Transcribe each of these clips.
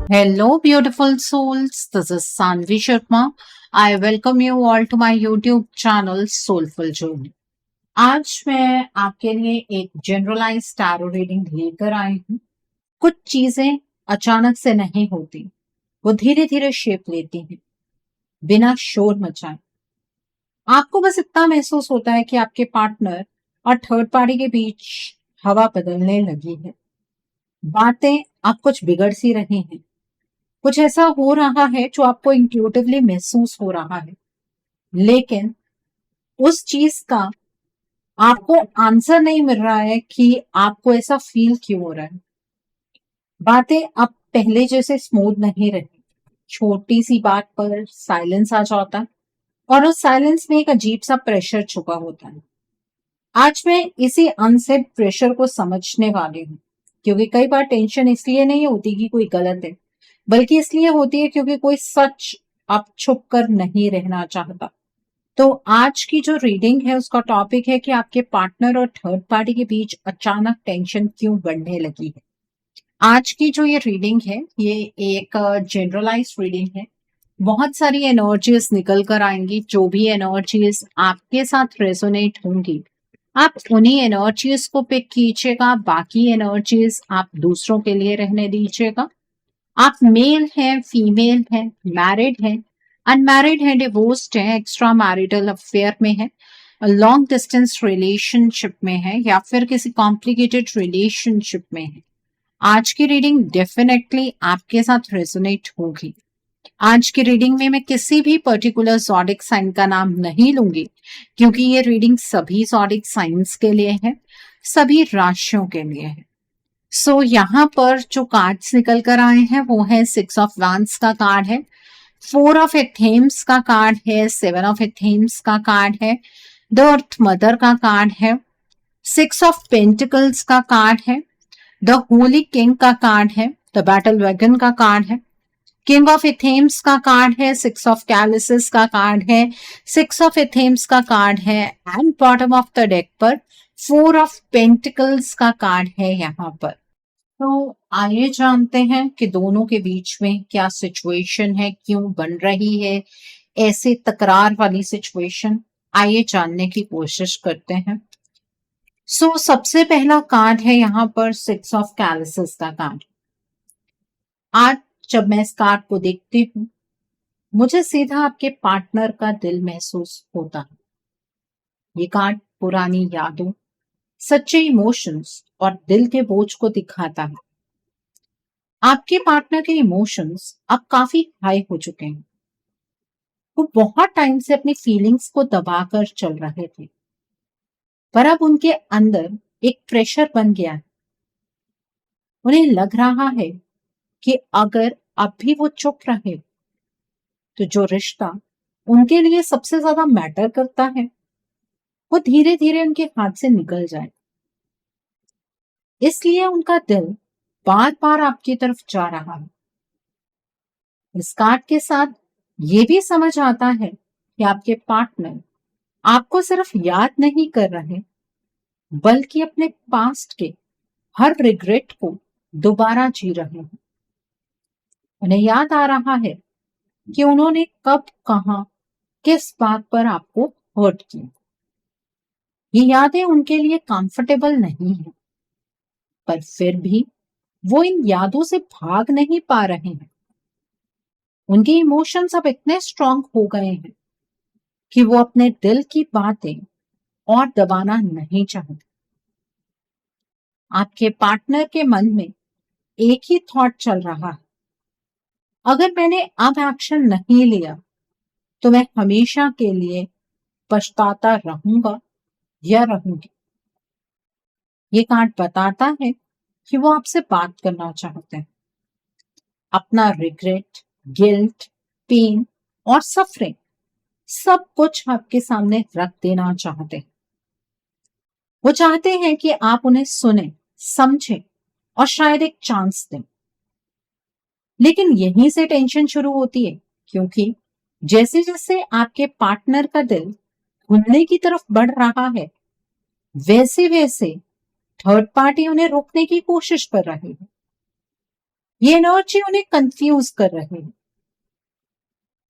Hello, beautiful souls. This is Sanvi Sharma. I welcome you all to my YouTube channel Soulful Journey. आज मैं आपके लिए एक generalise tarot reading लेकर आई हूँ। कुछ चीजें अचानक से नहीं होती, वो धीरे धीरे शेप लेती हैं, बिना शोर मचाए। आपको बस इतना महसूस होता है कि आपके पार्टनर और थर्ड पार्टी के बीच हवा बदलने लगी है। बातें अब कुछ बिगड़ सी रही हैं। कुछ ऐसा हो रहा है जो आपको इंट्यूटिवली महसूस हो रहा है, लेकिन उस चीज का आपको आंसर नहीं मिल रहा है कि आपको ऐसा फील क्यों हो रहा है। बातें अब पहले जैसे स्मूथ नहीं रही। छोटी सी बात पर साइलेंस आ जाता है और उस साइलेंस में एक अजीब सा प्रेशर छुपा होता है। आज मैं इसी अनसेड प्रेशर को समझने वाली हूँ, क्योंकि कई बार टेंशन इसलिए नहीं होती कि कोई गलत है, बल्कि इसलिए होती है क्योंकि कोई सच अब छुप कर नहीं रहना चाहता। तो आज की जो रीडिंग है उसका टॉपिक है कि आपके पार्टनर और थर्ड पार्टी के बीच अचानक टेंशन क्यों बढ़ने लगी है। आज की जो ये रीडिंग है ये एक जनरलाइज रीडिंग है। बहुत सारी एनर्जीज निकल कर आएंगी। जो भी एनर्जीज आपके साथ रेजोनेट होंगी, आप उन्हीं एनर्जीज को पिक कीजिएगा, बाकी एनर्जीज आप दूसरों के लिए रहने दीजिएगा। आप मेल हैं, फीमेल हैं, मैरिड हैं, अनमैरिड हैं, डिवोर्स्ड हैं, एक्स्ट्रा मैरिटल अफेयर में है, लॉन्ग डिस्टेंस रिलेशनशिप में है, या फिर किसी कॉम्प्लिकेटेड रिलेशनशिप में है, आज की रीडिंग डेफिनेटली आपके साथ रेजोनेट होगी। आज की रीडिंग में मैं किसी भी पर्टिकुलर ज़ोडिक साइन का नाम नहीं लूंगी, क्योंकि ये रीडिंग सभी ज़ोडिक साइंस के लिए है, सभी राशियों के लिए है। यहाँ पर जो कार्ड्स निकल कर आए हैं वो है 6 ऑफ वांड्स का कार्ड है, 4 ऑफ एथेम्स का कार्ड है, 7 ऑफ एथेम्स का कार्ड है, द अर्थ मदर का कार्ड है, 6 ऑफ पेंटिकल्स का कार्ड है, द होली किंग का कार्ड है, द बैटल वैगन का कार्ड है, किंग ऑफ एथेम्स का कार्ड है, 6 ऑफ कैलिसेस का कार्ड है, 6 ऑफ एथेम्स का कार्ड है, and bottom of the deck पर 4 ऑफ पेंटिकल्स का कार्ड है यहाँ पर। तो आइए जानते हैं कि दोनों के बीच में क्या सिचुएशन है, क्यों बन रही है ऐसे तकरार वाली सिचुएशन। आइए जानने की कोशिश करते हैं। सबसे पहला कार्ड है यहाँ पर 6 ऑफ कैलिसेस का कार्ड। आज जब मैं इस कार्ड को देखती हूँ, मुझे सीधा आपके पार्टनर का दिल महसूस होता है। ये कार्ड पुरानी यादों, सच्चे इमोशंस और दिल के बोझ को दिखाता है। आपके पार्टनर के इमोशंस अब काफी हाई हो चुके हैं। वो बहुत टाइम से अपनी फीलिंग्स को दबाकर चल रहे थे, पर अब उनके अंदर एक प्रेशर बन गया है। उन्हें लग रहा है कि अगर अब भी वो चुप रहे तो जो रिश्ता उनके लिए सबसे ज्यादा मैटर करता है वो धीरे धीरे उनके हाथ से निकल जाए। इसलिए उनका दिल बार बार आपकी तरफ जा रहा है। इस कार्ड के साथ ये भी समझ आता है कि आपके पार्टनर आपको सिर्फ याद नहीं कर रहे, बल्कि अपने पास्ट के हर रिग्रेट को दोबारा जी रहे हैं। उन्हें याद आ रहा है कि उन्होंने कब, कहां, किस बात पर आपको हर्ट किया। ये यादें उनके लिए कंफर्टेबल नहीं है, पर फिर भी वो इन यादों से भाग नहीं पा रहे हैं। उनके इमोशंस अब इतने स्ट्रांग हो गए हैं कि वो अपने दिल की बातें और दबाना नहीं चाहते। आपके पार्टनर के मन में एक ही थॉट चल रहा है, अगर मैंने अब एक्शन नहीं लिया तो मैं हमेशा के लिए पछताता रहूंगा या रहूंगी। ये कार्ड बताता है कि वो आपसे बात करना चाहते हैं, अपना रिग्रेट, गिल्ट, पेन और सफरिंग सब कुछ आपके सामने रख देना चाहते हैं। वो चाहते हैं कि आप उन्हें सुने, समझें और शायद एक चांस दें। लेकिन यहीं से टेंशन शुरू होती है, क्योंकि जैसे जैसे आपके पार्टनर का दिल खुलने की तरफ बढ़ रहा है, वैसे वैसे थर्ड पार्टी उन्हें रोकने की कोशिश कर रही है। ये एनर्जी उन्हें कंफ्यूज कर रही है।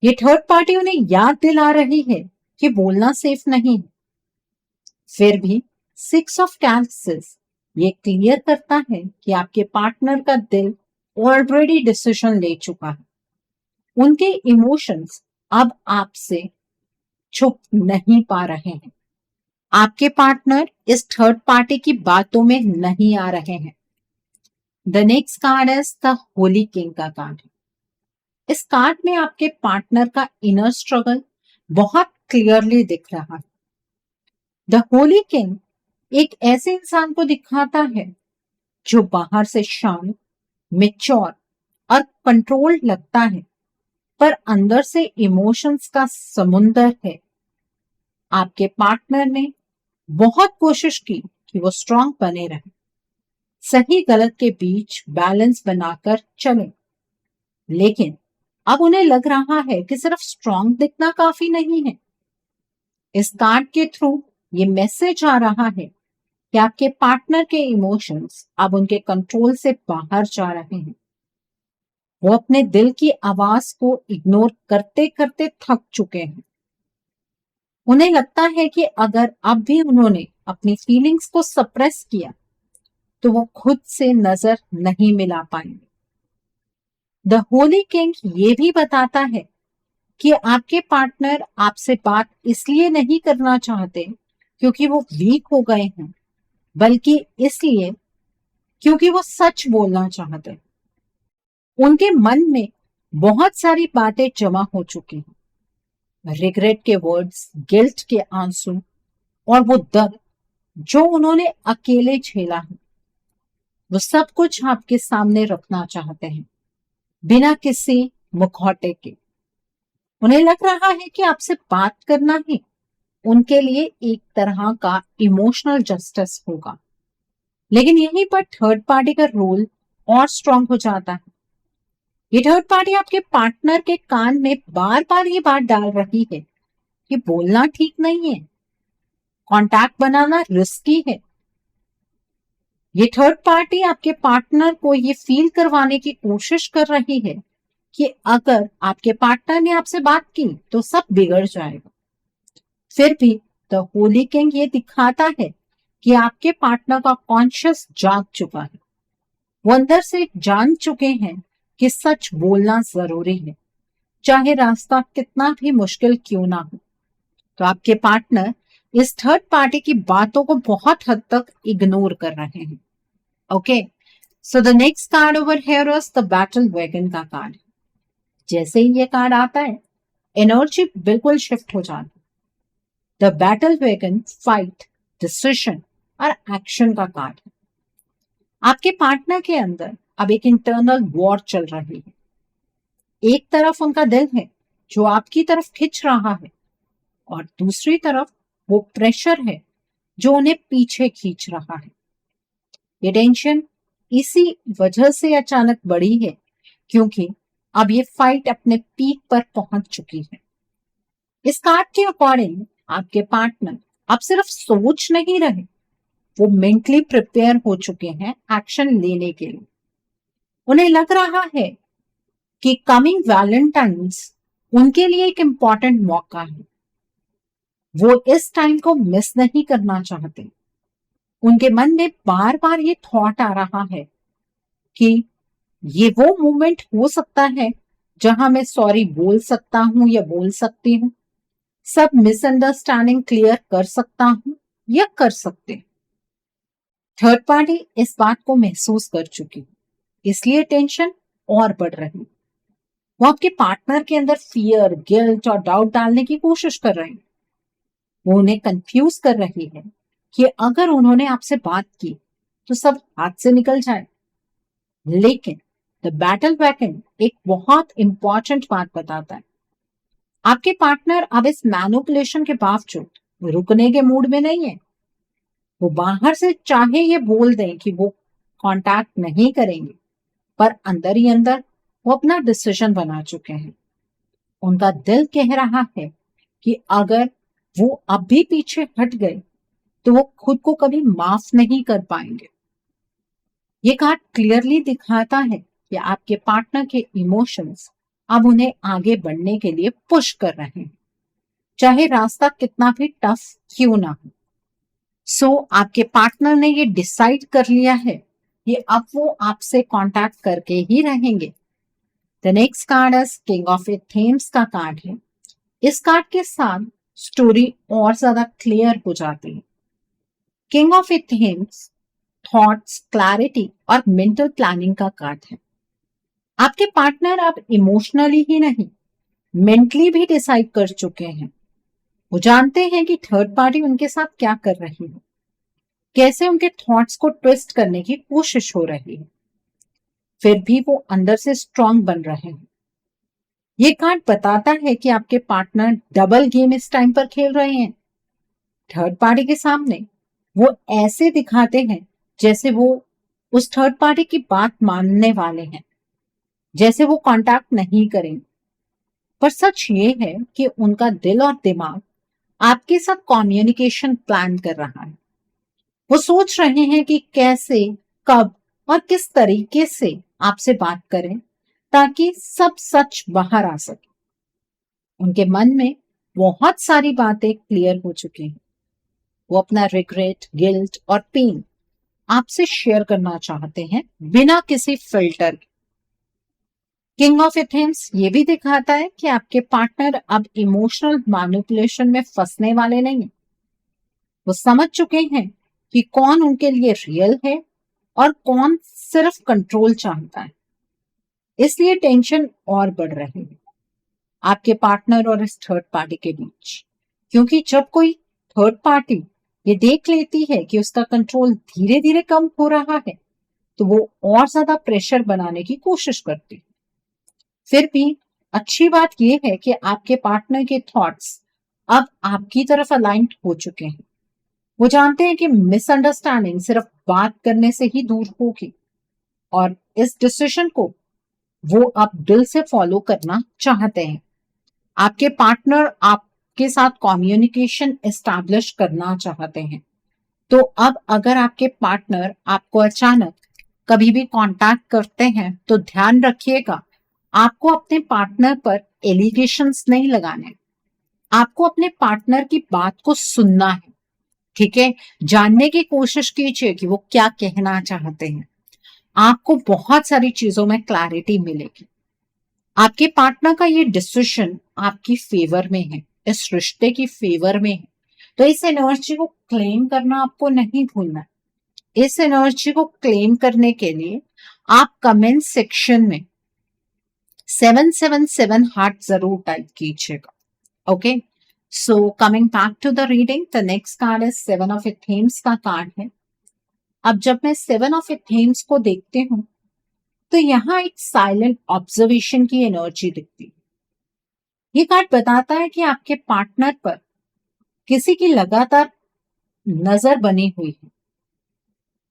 ये थर्ड पार्टी उन्हें याद दिला रही है कि बोलना सेफ नहीं है। फिर भी 6 ऑफ कैंसिस ये क्लियर करता है कि आपके पार्टनर का दिल ऑलरेडी डिसीजन ले चुका है। उनके इमोशंस अब आपसे छुप नहीं पा रहे हैं। आपके पार्टनर इस थर्ड पार्टी की बातों में नहीं आ रहे हैं। The next card is the Holi king का कार्ड। इस कार्ड में आपके पार्टनर का इनर स्ट्रगल बहुत क्लियरली दिख रहा है। द होली किंग एक ऐसे इंसान को दिखाता है जो बाहर से शांत, मैच्योर और कंट्रोल्ड लगता है, पर अंदर से इमोशंस का समुंदर है। आपके पार्टनर ने बहुत कोशिश की कि वो स्ट्रांग बने रहे, सही गलत के बीच बैलेंस बनाकर चले, लेकिन अब उन्हें लग रहा है कि सिर्फ स्ट्रांग दिखना काफी नहीं है। इस कार्ड के थ्रू ये मैसेज आ रहा है कि आपके पार्टनर के इमोशंस अब उनके कंट्रोल से बाहर जा रहे हैं। वो अपने दिल की आवाज को इग्नोर करते करते थक चुके हैं। उन्हें लगता है कि अगर अब भी उन्होंने अपनी फीलिंग्स को सप्रेस किया तो वो खुद से नजर नहीं मिला पाएंगे। द होली किंग ये भी बताता है कि आपके पार्टनर आपसे बात इसलिए नहीं करना चाहते क्योंकि वो वीक हो गए हैं, बल्कि इसलिए क्योंकि वो सच बोलना चाहते हैं। उनके मन में बहुत सारी बातें जमा हो चुकी हैं, रिग्रेट के वर्ड्स, गिल्ट के आंसू और वो दर्द जो उन्होंने अकेले झेला है, वो सब कुछ आपके सामने रखना चाहते हैं बिना किसी मुखौटे के। उन्हें लग रहा है कि आपसे बात करना ही उनके लिए एक तरह का इमोशनल जस्टिस होगा, लेकिन यहीं पर थर्ड पार्टी का रोल और स्ट्रांग हो जाता है। ये थर्ड पार्टी आपके पार्टनर के कान में बार बार ये बात डाल रही है कि बोलना ठीक नहीं है, कांटेक्ट बनाना रिस्की है। ये थर्ड पार्टी आपके पार्टनर को ये फील करवाने की कोशिश कर रही है कि अगर आपके पार्टनर ने आपसे बात की तो सब बिगड़ जाएगा। फिर भी द होली किंग ये दिखाता है कि आपके पार्टनर का कॉन्शियस जाग चुका है। वो अंदर से जान चुके हैं कि सच बोलना जरूरी है, चाहे रास्ता कितना भी मुश्किल क्यों ना हो। तो आपके पार्टनर इस थर्ड पार्टी की बातों को बहुत हद तक इग्नोर कर रहे हैं। Okay, so the next card over here is the battle wagon का कार्ड। जैसे ही ये कार्ड आता है, एनर्जी बिल्कुल शिफ्ट हो जाती है। The battle wagon fight, decision और एक्शन का कार्ड है। आपके पार्टनर के अंदर अब एक इंटरनल वॉर चल रही है। एक तरफ उनका दिल है जो आपकी तरफ खिंच रहा है, और दूसरी तरफ वो प्रेशर है जो उन्हें पीछे खींच रहा है। ये टेंशन इसी वजह से अचानक बढ़ी है क्योंकि अब ये फाइट अपने पीक पर पहुंच चुकी है। इस कार्ड के अकॉर्डिंग आपके पार्टनर अब सिर्फ सोच नहीं रहे, वो मेंटली प्रिपेयर हो चुके हैं एक्शन लेने के लिए। उन्हें लग रहा है कि कमिंग वैलेंटाइंस उनके लिए एक इम्पॉर्टेंट मौका है। वो इस टाइम को मिस नहीं करना चाहते। उनके मन में बार बार ये थॉट आ रहा है कि ये वो मोमेंट हो सकता है जहां मैं सॉरी बोल सकता हूं या बोल सकती हूँ, सब मिसअंडरस्टैंडिंग क्लियर कर सकता हूं या कर सकते हैं। थर्ड पार्टी इस बात को महसूस कर चुकी, इसलिए टेंशन और बढ़ रही। वो आपके पार्टनर के अंदर फियर, गिल्ट और डाउट डालने की कोशिश कर रहे हैं। वो उन्हें कंफ्यूज कर रही है कि अगर उन्होंने आपसे बात की तो सब हाथ से निकल जाए। लेकिन द बैटल वैगन एक बहुत इंपॉर्टेंट बात बताता है। आपके पार्टनर अब इस मैनिपुलेशन के बावजूद रुकने के मूड में नहीं है। वो बाहर से चाहे ये बोल दें कि वो कांटेक्ट नहीं करेंगे, पर अंदर ही अंदर वो अपना डिसीजन बना चुके हैं। उनका दिल कह रहा है कि अगर वो अब भी पीछे हट गए तो वो खुद को कभी माफ नहीं कर पाएंगे। ये कार्ड क्लियरली दिखाता है कि आपके पार्टनर के इमोशंस अब उन्हें आगे बढ़ने के लिए पुश कर रहे हैं, चाहे रास्ता कितना भी टफ क्यों ना हो। सो आपके पार्टनर ने ये डिसाइड कर लिया है कि अब वो आपसे कांटेक्ट करके ही रहेंगे। The next card is king of athames का कार्ड है। इस कार्ड के साथ स्टोरी और ज्यादा क्लियर हो जाती है। किंग ऑफ एथेम्स थॉट्स, क्लैरिटी और मेंटल प्लानिंग का कार्ड है। आपके पार्टनर अब इमोशनली ही नहीं, मेंटली भी डिसाइड कर चुके हैं। वो जानते हैं कि थर्ड पार्टी उनके साथ क्या कर रही है, कैसे उनके थॉट्स को ट्विस्ट करने की कोशिश हो रही है, फिर भी वो अंदर से स्ट्रांग बन रहे हैं। ये कार्ड बताता है कि आपके पार्टनर डबल गेम इस टाइम पर खेल रहे हैं। थर्ड पार्टी के सामने वो ऐसे दिखाते हैं जैसे वो उस थर्ड पार्टी की बात मानने वाले हैं, जैसे वो कांटेक्ट नहीं करेंगे। पर सच ये है कि उनका दिल और दिमाग आपके साथ कम्युनिकेशन प्लान कर रहा है। वो सोच रहे हैं कि कैसे, कब और किस तरीके से आपसे बात करें ताकि सब सच बाहर आ सके। उनके मन में बहुत सारी बातें क्लियर हो चुकी हैं। वो अपना रिग्रेट, गिल्ट और पेन आपसे शेयर करना चाहते हैं बिना किसी फिल्टर के। किंग ऑफ एथेंस ये भी दिखाता है कि आपके पार्टनर अब इमोशनल मैनिपुलेशन में फंसने वाले नहीं हैं। वो समझ चुके हैं कि कौन उनके लिए रियल है और कौन सिर्फ कंट्रोल चाहता है। इसलिए टेंशन और बढ़ रही है आपके पार्टनर और इस थर्ड पार्टी के बीच, क्योंकि जब कोई थर्ड पार्टी ये देख लेती है कि उसका कंट्रोल धीरे धीरे कम हो रहा है तो वो और ज्यादा प्रेशर बनाने की कोशिश करती है। फिर भी अच्छी बात यह है कि आपके पार्टनर के थॉट्स अब आपकी तरफ अलाइंड हो चुके हैं। वो जानते हैं कि मिसअंडरस्टैंडिंग सिर्फ बात करने से ही दूर होगी और इस डिसीजन को वो अब दिल से फॉलो करना चाहते हैं। आपके पार्टनर आपके साथ कम्युनिकेशन एस्टैब्लिश करना चाहते हैं। तो अब अगर आपके पार्टनर आपको अचानक कभी भी कांटेक्ट करते हैं तो ध्यान रखिएगा, आपको अपने पार्टनर पर एलिगेशंस नहीं लगाने। आपको अपने पार्टनर की बात को सुनना है, ठीक है? जानने की कोशिश कीजिए कि वो क्या कहना चाहते हैं। आपको बहुत सारी चीजों में क्लैरिटी मिलेगी। आपके पार्टनर का ये डिसीजन आपकी फेवर में है, इस रिश्ते की फेवर में है। तो इस एनर्जी को क्लेम करना आपको नहीं भूलना। इस एनर्जी को क्लेम करने के लिए आप कमेंट सेक्शन में 777 हार्ट जरूर टाइप कीजिएगा। Okay, so coming back to the reading, the next card is 7 of athames का कार्ड है। अब जब मैं 7 ऑफ एथेम्स को देखती हूँ तो यहाँ एक साइलेंट ऑब्जर्वेशन की एनर्जी दिखती है। ये कार्ड बताता है कि आपके पार्टनर पर किसी की लगातार नजर बनी हुई है।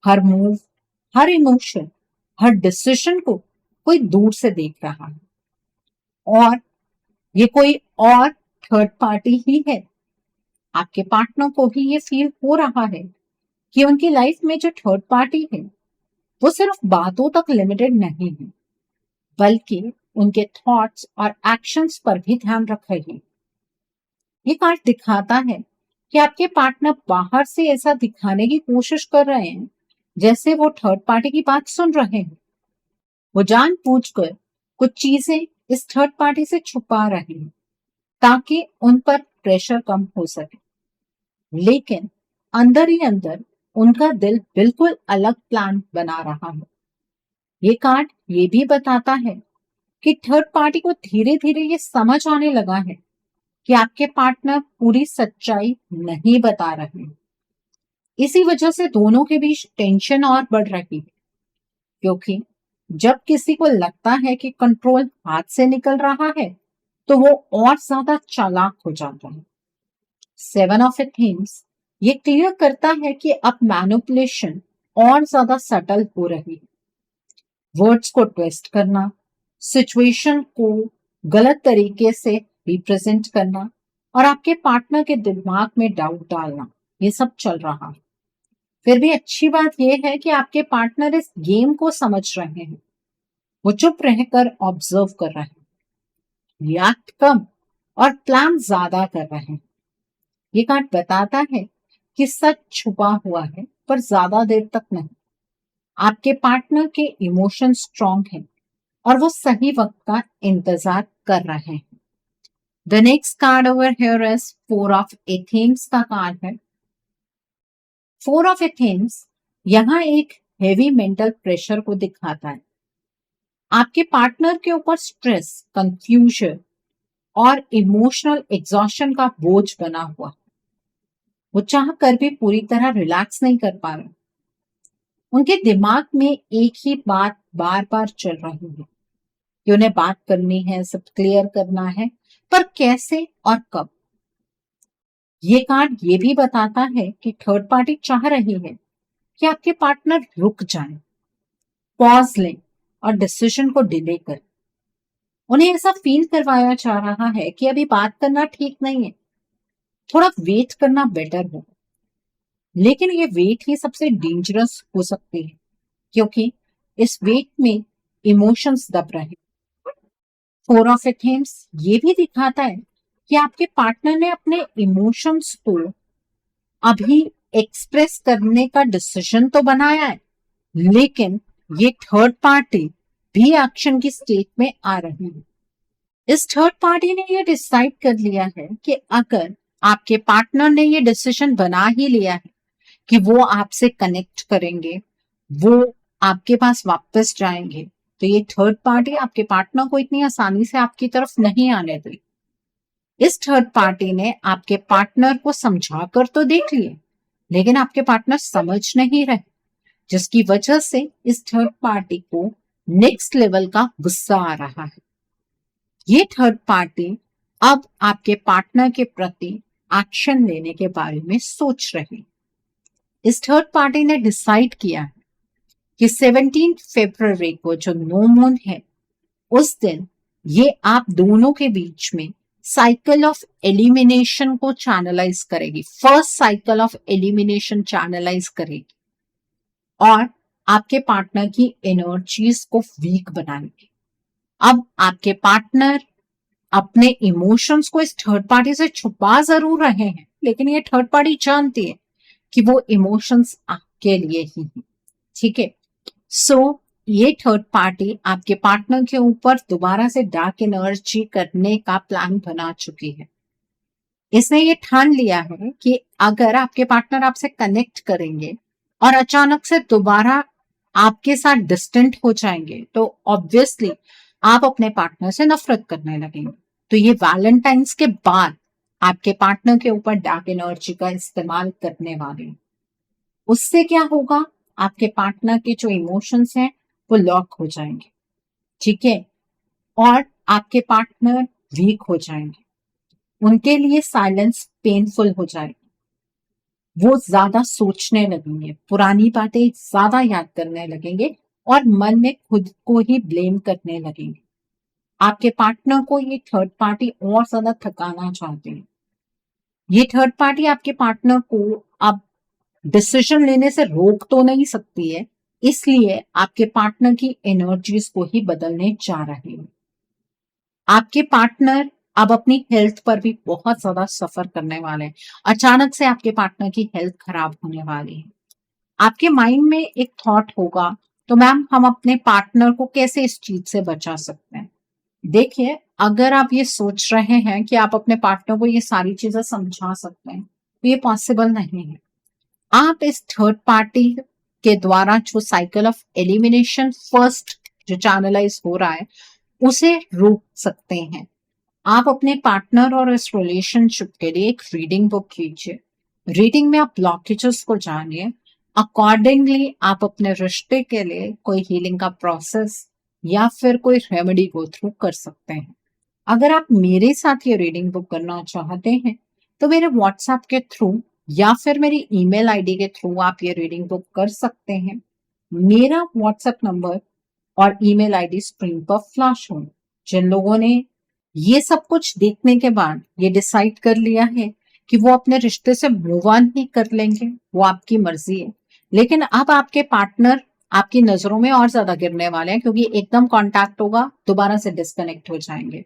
हर मूव, हर इमोशन, हर डिसीजन को कोई दूर से देख रहा है और ये कोई और थर्ड पार्टी ही है। आपके पार्टनर को भी ये फील हो रहा है कि उनकी लाइफ में जो थर्ड पार्टी है वो सिर्फ बातों तक लिमिटेड नहीं है, बल्कि उनके थॉट्स और एक्शंस पर भी ध्यान रख रही है। ये कार्ड दिखाता है कि आपके पार्टनर बाहर से ऐसा दिखाने की कोशिश कर रहे हैं जैसे वो थर्ड पार्टी की बात सुन रहे हैं। वो जानबूझकर कुछ चीजें इस थर्ड पार्टी से छुपा रहे हैं ताकि उन पर प्रेशर कम हो सके, लेकिन अंदर ही अंदर उनका दिल बिल्कुल अलग प्लान बना रहा है। ये कार्ड ये भी बताता है कि थर्ड पार्टी को धीरे धीरे ये समझ आने लगा है कि आपके पार्टनर पूरी सच्चाई नहीं बता रहे हैं। इसी वजह से दोनों के बीच टेंशन और बढ़ रही है, क्योंकि जब किसी को लगता है कि कंट्रोल हाथ से निकल रहा है तो वो और ज्यादा चालाक हो जाता है। 7 ऑफ एथेम्स ये क्लियर करता है कि अब मैनिपुलेशन और ज्यादा सटल हो रही है। वर्ड्स को ट्विस्ट करना, सिचुएशन को गलत तरीके से रिप्रेजेंट करना और आपके पार्टनर के दिमाग में डाउट डालना, ये सब चल रहा है। फिर भी अच्छी बात यह है कि आपके पार्टनर इस गेम को समझ रहे हैं। वो चुप रहकर ऑब्जर्व कर रहे हैं, रिएक्ट कम और प्लान ज्यादा कर रहे हैं। ये कार्ड बताता है कि सच छुपा हुआ है पर ज्यादा देर तक नहीं। आपके पार्टनर के इमोशन स्ट्रांग हैं और वो सही वक्त का इंतजार कर रहे हैं। The next card over here is four of athames का कार्ड है। फोर ऑफ एथेम्स यहाँ एक हेवी मेंटल प्रेशर को दिखाता है। आपके पार्टनर के ऊपर स्ट्रेस, कंफ्यूजन और इमोशनल एग्जॉशन का बोझ बना हुआ। वो चाह कर भी पूरी तरह रिलैक्स नहीं कर पा रहे। उनके दिमाग में एक ही बात बार बार चल रही है कि उन्हें बात करनी है, सब क्लियर करना है, पर कैसे और कब। ये कार्ड ये भी बताता है कि थर्ड पार्टी चाह रही है कि आपके पार्टनर रुक जाए, पॉज लें और डिसीजन को डिले करें। उन्हें ऐसा फील करवाया जा रहा है कि अभी बात करना ठीक नहीं है, थोड़ा वेट करना बेटर होगा। लेकिन ये वेट ही सबसे डेंजरस हो सकती है, क्योंकि इस वेट में इमोशंस दब रहे। फोर ऑफ एथेम्स ये भी दिखाता है कि आपके पार्टनर ने अपने इमोशंस को अभी एक्सप्रेस करने का डिसीजन तो बनाया है, लेकिन ये थर्ड पार्टी भी एक्शन की स्टेट में आ रही है। इस थर्ड पार्टी ने ये डिसाइड कर लिया है कि अगर आपके पार्टनर ने ये डिसीजन बना ही लिया है कि वो आपसे कनेक्ट करेंगे, वो आपके पास वापस जाएंगे, तो ये थर्ड पार्टी आपके पार्टनर को इतनी आसानी से आपकी तरफ नहीं आने देगी। इस थर्ड पार्टी ने आपके पार्टनर को समझा कर तो देख लिए, लेकिन आपके पार्टनर समझ नहीं रहे, जिसकी वजह से इस थर्ड पार्टी को नेक्स्ट लेवल का गुस्सा आ रहा है। ये थर्ड पार्टी अब आपके पार्टनर के प्रति एक्शन लेने के बारे में सोच रही। इस थर्ड पार्टी ने डिसाइड किया है कि 17 फरवरी को जो नो मून है, उस दिन ये आप दोनों के बीच में साइकिल ऑफ एलिमिनेशन को चैनलाइज करेगी, first cycle of elimination channelise करेगी और आपके पार्टनर की एनर्जीज को वीक बनाएगी। अब आपके पार्टनर अपने इमोशंस को इस थर्ड पार्टी से छुपा जरूर रहे हैं, लेकिन ये थर्ड पार्टी जानती है कि वो इमोशंस आपके लिए ही है। ठीक है, सो ये थर्ड पार्टी आपके पार्टनर के ऊपर दोबारा से डार्क एनर्जी करने का प्लान बना चुकी है। इसने ये ठान लिया है कि अगर आपके पार्टनर आपसे कनेक्ट करेंगे और अचानक से दोबारा आपके साथ डिस्टेंट हो जाएंगे, तो ऑब्वियसली आप अपने पार्टनर से नफरत करने लगेंगे। तो ये वैलेंटाइंस के बाद आपके पार्टनर के ऊपर डार्क एनर्जी का इस्तेमाल करने वाले हैं। उससे क्या होगा, आपके पार्टनर के जो इमोशंस हैं वो लॉक हो जाएंगे। ठीक है, और आपके पार्टनर वीक हो जाएंगे, उनके लिए साइलेंस पेनफुल हो जाएगी, वो ज्यादा सोचने लगेंगे, पुरानी बातें ज्यादा याद करने लगेंगे और मन में खुद को ही ब्लेम करने लगेंगे। आपके पार्टनर को ये थर्ड पार्टी और ज्यादा थकाना चाहते हैं। ये थर्ड पार्टी आपके पार्टनर को अब डिसीजन लेने से रोक तो नहीं सकती है, इसलिए आपके पार्टनर की एनर्जीज को ही बदलने जा रहे हैं। आपके पार्टनर अब अपनी हेल्थ पर भी बहुत ज्यादा सफर करने वाले हैं। अचानक से आपके पार्टनर की हेल्थ खराब होने वाली है। आपके माइंड में एक थॉट होगा, तो मैम हम अपने पार्टनर को कैसे इस चीज से बचा सकते हैं। देखिए, अगर आप ये सोच रहे हैं कि आप अपने पार्टनर को ये सारी चीजें समझा सकते हैं, तो ये पॉसिबल नहीं है। आप इस थर्ड पार्टी के द्वारा जो साइकिल ऑफ एलिमिनेशन फर्स्ट जो चैनलाइज हो रहा है, उसे रोक सकते हैं। आप अपने पार्टनर और इस रिलेशनशिप के लिए एक रीडिंग बुक कीजिए। रीडिंग में आप ब्लॉकेजेस को जानिए, अकॉर्डिंगली आप अपने रिश्ते के लिए कोई हीलिंग का प्रोसेस या फिर कोई रेमेडी गो थ्रू कर सकते हैं। अगर आप मेरे साथ ये रीडिंग बुक करना चाहते हैं, तो मेरे व्हाट्सएप के थ्रू या फिर मेरी ईमेल आईडी के थ्रू आप ये रीडिंग बुक कर सकते हैं। मेरा व्हाट्सएप नंबर और ईमेल आईडी स्क्रीन पर फ्लैश हो। जिन लोगों ने ये सब कुछ देखने के बाद ये डिसाइड कर लिया है कि वो अपने रिश्ते से मूव ऑन ही कर लेंगे, वो आपकी मर्जी है। लेकिन अब आपके पार्टनर आपकी नजरों में और ज्यादा गिरने वाले हैं, क्योंकि एकदम कांटेक्ट होगा, दोबारा से डिस्कनेक्ट हो जाएंगे।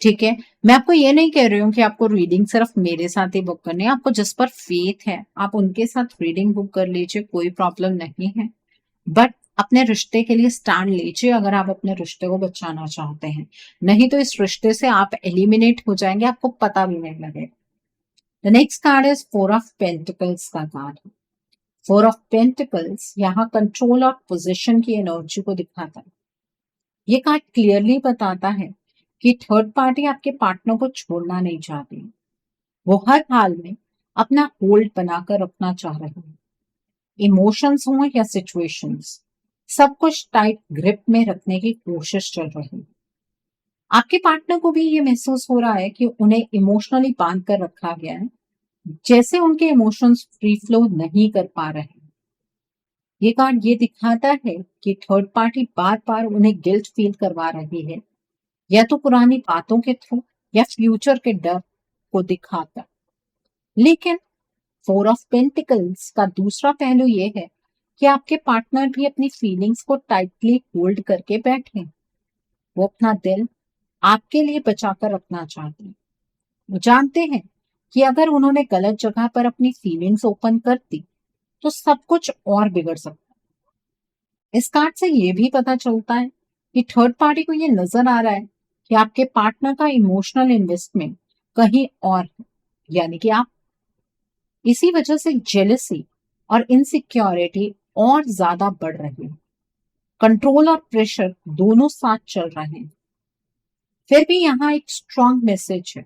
ठीक है, मैं आपको ये नहीं कह रही हूँ कि आपको रीडिंग सिर्फ मेरे साथ ही बुक करनी है। आपको जिस पर फेथ है आप उनके साथ रीडिंग बुक कर लीजिए, कोई प्रॉब्लम नहीं है। बट अपने रिश्ते के लिए स्टैंड लीजिए अगर आप अपने रिश्ते को बचाना चाहते हैं। नहीं तो इस रिश्ते से आप एलिमिनेट हो जाएंगे, आपको पता भी नहीं लगेगा। The next card is four of pentacles का कार्ड। फोर ऑफ पेंटिकल्स यहाँ कंट्रोल और पोजीशन की एनर्जी को दिखाता है। ये कार्ड क्लियरली बताता है कि थर्ड पार्टी आपके पार्टनर को छोड़ना नहीं चाहती। वो हर हाल में अपना होल्ड बनाकर रखना चाह रही है। इमोशंस हो या सिचुएशंस, सब कुछ टाइट ग्रिप में रखने की कोशिश चल रही है। आपके पार्टनर को भी ये महसूस हो रहा है कि उन्हें इमोशनली बांध कर रखा गया है, जैसे उनके इमोशंस फ्री फ्लो नहीं कर पा रहे हैं। ये कार्ड ये दिखाता है कि थर्ड पार्टी बार बार उन्हें गिल्ट फील करवा रही है, या तो पुरानी बातों के थ्रू या फ्यूचर के डर को दिखाता। लेकिन फोर ऑफ पेंटिकल्स का दूसरा पहलू ये है कि आपके पार्टनर भी अपनी फीलिंग्स को टाइटली होल्ड करके बैठे। वो अपना दिल आपके लिए बचाकर रखना चाहते हैं। वो जानते हैं कि अगर उन्होंने गलत जगह पर अपनी फीलिंग्स ओपन कर दी तो सब कुछ और बिगड़ सकता है। इस कार्ड से ये भी पता चलता है कि थर्ड पार्टी को ये नजर आ रहा है कि आपके पार्टनर का इमोशनल इन्वेस्टमेंट कहीं और है, यानी कि आप। इसी वजह से जेलसी और इनसिक्योरिटी और ज्यादा बढ़ रही है। कंट्रोल और प्रेशर दोनों साथ चल रहे हैं। फिर भी यहाँ एक स्ट्रॉन्ग मैसेज है,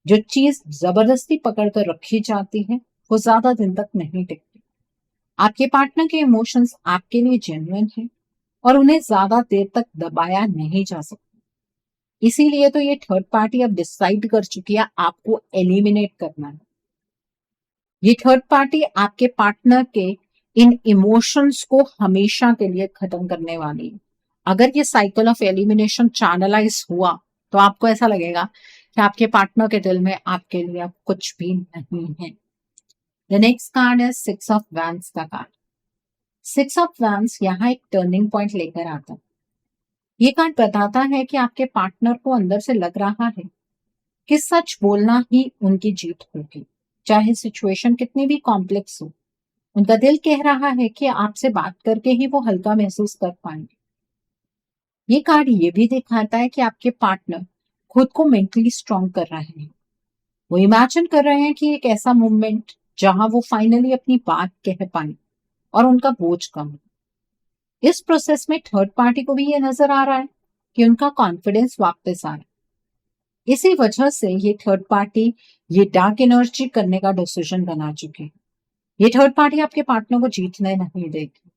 जो चीज जबरदस्ती पकड़कर रखी जाती है वो ज्यादा दिन तक नहीं टिकती। आपके पार्टनर के इमोशंस आपके लिए जेन्युइन है और उन्हें ज्यादा देर तक दबाया नहीं जा सकता। इसीलिए तो ये थर्ड पार्टी अब डिसाइड कर चुकी है आपको एलिमिनेट करना है। ये थर्ड पार्टी आपके पार्टनर के इन इमोशंस को हमेशा के लिए खत्म करने वाली है। अगर ये साइकिल ऑफ एलिमिनेशन चैनलाइज हुआ तो आपको ऐसा लगेगा कि आपके पार्टनर के दिल में आपके लिए अब कुछ भी नहीं है। द नेक्स्ट कार्ड है सिक्स ऑफ वैंड्स का कार्ड। सिक्स ऑफ वैंड्स यहाँ एक टर्निंग पॉइंट लेकर आता है। ये कार्ड बताता है कि आपके पार्टनर को अंदर से लग रहा है कि सच बोलना ही उनकी जीत होगी, चाहे सिचुएशन कितनी भी कॉम्प्लेक्स हो। उनका दिल कह रहा है कि आपसे बात करके ही वो हल्का महसूस कर पाएंगे। ये कार्ड ये भी दिखाता है कि आपके पार्टनर खुद को मेंटली स्ट्रॉन्ग कर रहे हैं। वो इमेजिन कर रहे हैं कि एक ऐसा मोमेंट जहां वो फाइनली अपनी बात कह पाए और उनका बोझ कम हो। इस प्रोसेस में थर्ड पार्टी को भी ये नजर आ रहा है कि उनका कॉन्फिडेंस वापस आ रहा है। इसी वजह से ये थर्ड पार्टी ये डार्क एनर्जी करने का डिसीजन बना चुके हैं। ये थर्ड पार्टी आपके पार्टनर को जीतने नहीं देगी।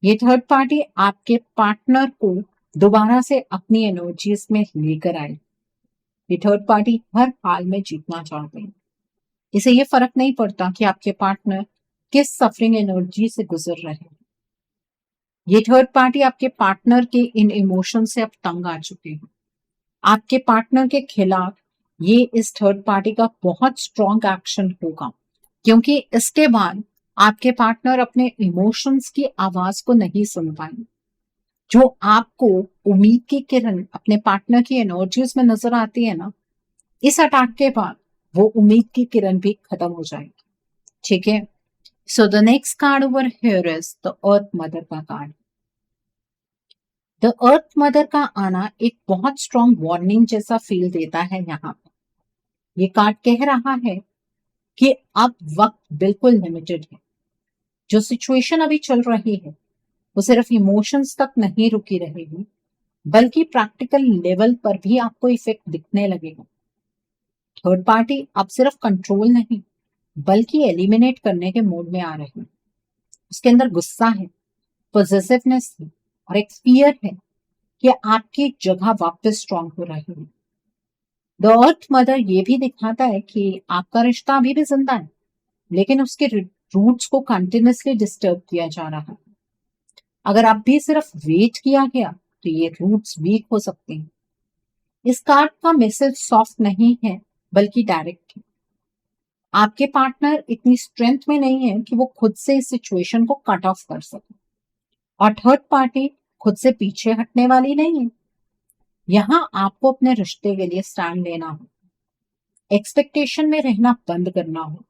ये थर्ड पार्टी आपके पार्टनर को दोबारा से अपनी एनर्जीज में लेकर आए। ये थर्ड पार्टी हर हाल में जीतना चाहते हैं। इसे ये फर्क नहीं पड़ता कि आपके पार्टनर किस सफरिंग एनर्जी से गुजर रहे हैं। ये थर्ड पार्टी आपके पार्टनर के इन इमोशन से अब तंग आ चुके हैं। आपके पार्टनर के खिलाफ ये इस थर्ड पार्टी का बहुत स्ट्रॉन्ग एक्शन होगा, क्योंकि इसके बाद आपके पार्टनर अपने इमोशंस की आवाज को नहीं सुन पाएंगे। जो आपको उम्मीद की किरण अपने पार्टनर की एनर्जीज में नजर आती है ना, इस अटैक के बाद वो उम्मीद की किरण भी खत्म हो जाएगी। ठीक है, सो the next card over here is the earth mother का कार्ड। द अर्थ मदर का आना एक बहुत स्ट्रॉन्ग वार्निंग जैसा फील देता है। यहाँ पर ये कार्ड कह रहा है कि अब वक्त बिल्कुल लिमिटेड है। जो सिचुएशन अभी चल रही है वो सिर्फ इमोशंस तक नहीं रुकी रहेगी, बल्कि प्रैक्टिकल लेवल पर भी आपको इफेक्ट दिखने लगेगा। थर्ड पार्टी अब सिर्फ कंट्रोल नहीं बल्कि एलिमिनेट करने के मूड में आ रही है। उसके अंदर गुस्सा है, पॉजिटिवनेस है और एक फियर है कि आपकी जगह वापस स्ट्रांग हो रही है। द अर्थ मदर ये भी दिखाता है कि आपका रिश्ता अभी भी जिंदा है, लेकिन उसके रूट्स को कंटिन्यूसली डिस्टर्ब किया जा रहा है। अगर अब भी सिर्फ वेट किया गया तो ये रूट्स वीक हो सकते हैं। इस कार्ड का मैसेज सॉफ्ट नहीं है बल्कि डायरेक्ट है। आपके पार्टनर इतनी स्ट्रेंथ में नहीं है कि वो खुद से इस सिचुएशन को कट ऑफ कर सके। और थर्ड पार्टी खुद से पीछे हटने वाली नहीं है। यहां आपको अपने रिश्ते के लिए स्टैंड लेना हो, एक्सपेक्टेशन में रहना बंद करना हो,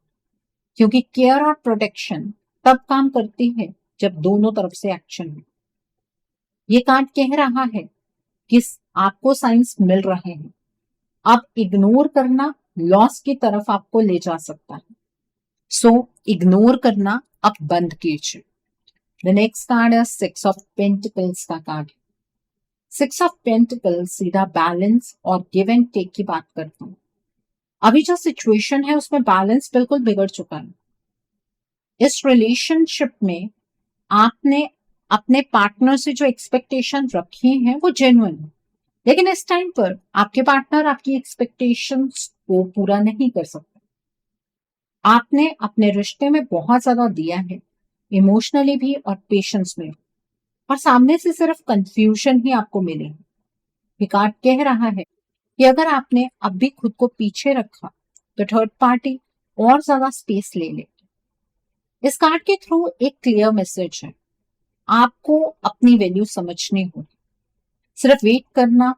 क्योंकि केयर और प्रोटेक्शन तब काम करती है जब दोनों तरफ से एक्शन हो। ये कार्ड कह रहा है कि आपको साइंस मिल रहे हैं, अब इग्नोर करना लॉस की तरफ आपको ले जा सकता है। सो इग्नोर करना अब बंद कीजिए। द नेक्स्ट कार्ड है सिक्स ऑफ पेंटिकल्स का कार्ड। सिक्स ऑफ पेंटिकल्स सीधा बैलेंस और गिव एंड टेक की बात करता हूं। अभी जो सिचुएशन है उसमें बैलेंस बिल्कुल बिगड़ चुका है। इस रिलेशनशिप में आपने अपने पार्टनर से जो एक्सपेक्टेशन रखी है वो जेन्युइन है, लेकिन इस टाइम पर आपके पार्टनर आपकी एक्सपेक्टेशंस को पूरा नहीं कर सकते। आपने अपने रिश्ते में बहुत ज्यादा दिया है, इमोशनली भी और पेशेंस में, और सामने से सिर्फ कंफ्यूजन ही आपको मिले। ये कार्ड कह रहा है कि अगर आपने अब भी खुद को पीछे रखा तो थर्ड पार्टी और ज्यादा स्पेस ले ले। इस कार्ड के थ्रू एक क्लियर मैसेज है, आपको अपनी वैल्यू समझनी होगी। सिर्फ वेट करना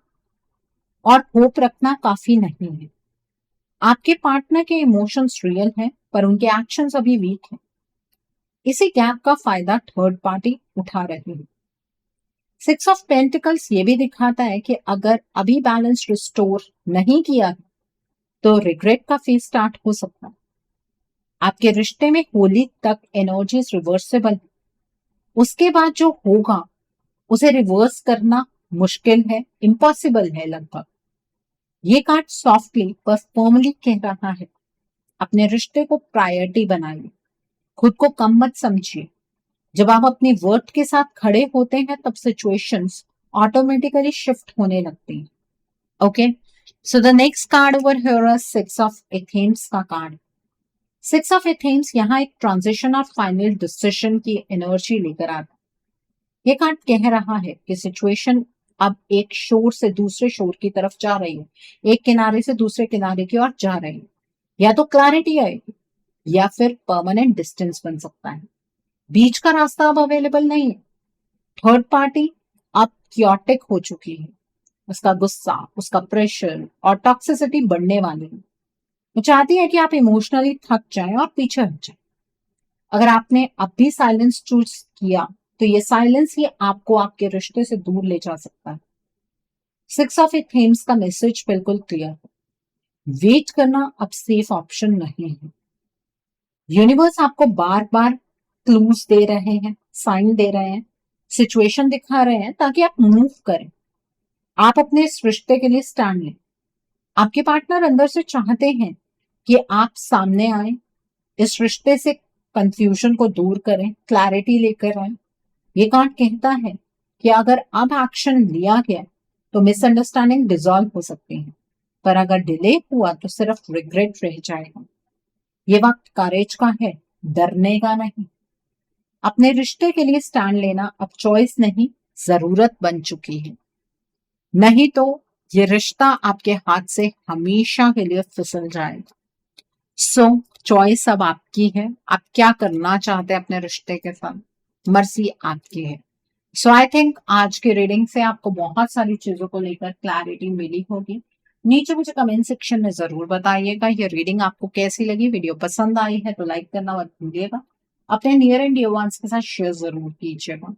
और होप रखना काफी नहीं है। आपके पार्टनर के इमोशंस रियल हैं, पर उनके एक्शंस अभी वीक हैं। इसी गैप का फायदा थर्ड पार्टी उठा रही है। सिक्स ऑफ पेंटिकल्स ये भी दिखाता है कि अगर अभी बैलेंस रिस्टोर नहीं किया तो रिग्रेट का फेज स्टार्ट हो सकता है। आपके रिश्ते में होली तक एनर्जीज रिवर्सेबल है, उसके बाद जो होगा उसे रिवर्स करना मुश्किल है, इम्पॉसिबल है लगभग। ये कार्ड सॉफ्टली पर फर्मली कह रहा है, अपने रिश्ते को प्रायोरिटी बनाइए, खुद को कम मत समझिए। जब आप अपनी वर्थ के साथ खड़े होते हैं तब सिचुएशंस ऑटोमेटिकली शिफ्ट होने लगती हैं। Okay, so the next card over here is six of athames का कार्ड। सिक्स ऑफ एथेम्स यहाँ एक ट्रांजिशन और फाइनल डिसीजन की एनर्जी लेकर आता है। ये कार्ड कह रहा है कि सिचुएशन अब एक शोर से दूसरे शोर की तरफ जा रही है, एक किनारे से दूसरे किनारे की ओर जा रही है। या तो क्लैरिटी आएगी या फिर परमानेंट डिस्टेंस बन सकता है। बीच का रास्ता अब अवेलेबल नहीं है। थर्ड पार्टी अब क्योटिक हो चुकी है, उसका गुस्सा, उसका प्रेशर और टॉक्सिसिटी बढ़ने वाली है। वो चाहती है कि आप इमोशनली थक जाएं और पीछे हट जाएं। अगर आपने अब भी साइलेंस चूज किया तो ये साइलेंस ही आपको आपके रिश्ते से दूर ले जा सकता है। सिक्स ऑफ एथेम्स का मैसेज बिल्कुल क्लियर है, वेट करना अब सेफ ऑप्शन नहीं है। यूनिवर्स आपको बार बार क्लूज दे रहे हैं, साइन दे रहे हैं, सिचुएशन दिखा रहे हैं ताकि आप मूव करें। आप अपने इस रिश्ते के लिए स्टैंड लें। आपके पार्टनर अंदर से चाहते हैं कि आप सामने आए, इस रिश्ते से कंफ्यूजन को दूर करें, क्लैरिटी लेकर आए। ये कार्ड कहता है कि अगर अब एक्शन लिया गया तो मिसअंडरस्टैंडिंग डिसॉल्व हो सकती है, पर अगर डिले हुआ तो सिर्फ रिग्रेट रह जाएगा। ये वक्त करेज का है, डरने का नहीं। अपने रिश्ते के लिए स्टैंड लेना अब चॉइस नहीं, जरूरत बन चुकी है। नहीं तो ये रिश्ता आपके हाथ से हमेशा के लिए फिसल जाएगा। सो चॉइस अब आपकी है, आप क्या करना चाहते हैं अपने रिश्ते के साथ, मर्जी आपकी है। सो आई थिंक आज की रीडिंग से आपको बहुत सारी चीजों को लेकर क्लैरिटी मिली होगी। नीचे मुझे कमेंट सेक्शन में जरूर बताइएगा ये रीडिंग आपको कैसी लगी। वीडियो पसंद आई है तो लाइक करना मत भूलिएगा, अपने नियर एंड डियर वंस के साथ शेयर जरूर कीजिएगा।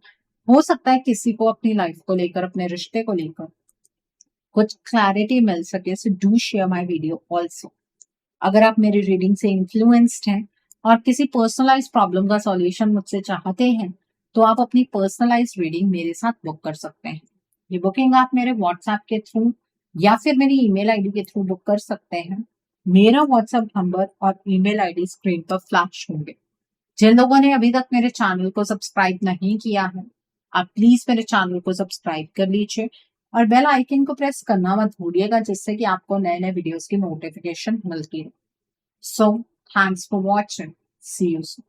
हो सकता है किसी को अपनी लाइफ को लेकर, अपने रिश्ते को लेकर कुछ क्लैरिटी मिल सके। So do share my video also. अगर आप मेरी रीडिंग से इन्फ्लुएंस्ड हैं और किसी पर्सनलाइज प्रॉब्लम का सॉल्यूशन मुझसे चाहते हैं तो आप अपनी पर्सनलाइज रीडिंग मेरे साथ बुक कर सकते हैं। ये बुकिंग आप मेरे व्हाट्सएप के थ्रू या फिर मेरी ईमेल आईडी के थ्रू बुक कर सकते हैं। मेरा व्हाट्सएप नंबर और ईमेल आईडी स्क्रीन पर फ्लैश होंगे। जिन लोगों ने अभी तक मेरे चैनल को सब्सक्राइब नहीं किया है, आप प्लीज मेरे चैनल को सब्सक्राइब कर लीजिए और बेल आइकन को प्रेस करना मत भूलिएगा, जिससे कि आपको नए नए वीडियोस की नोटिफिकेशन मिलती है। So thanks for watching, see you soon.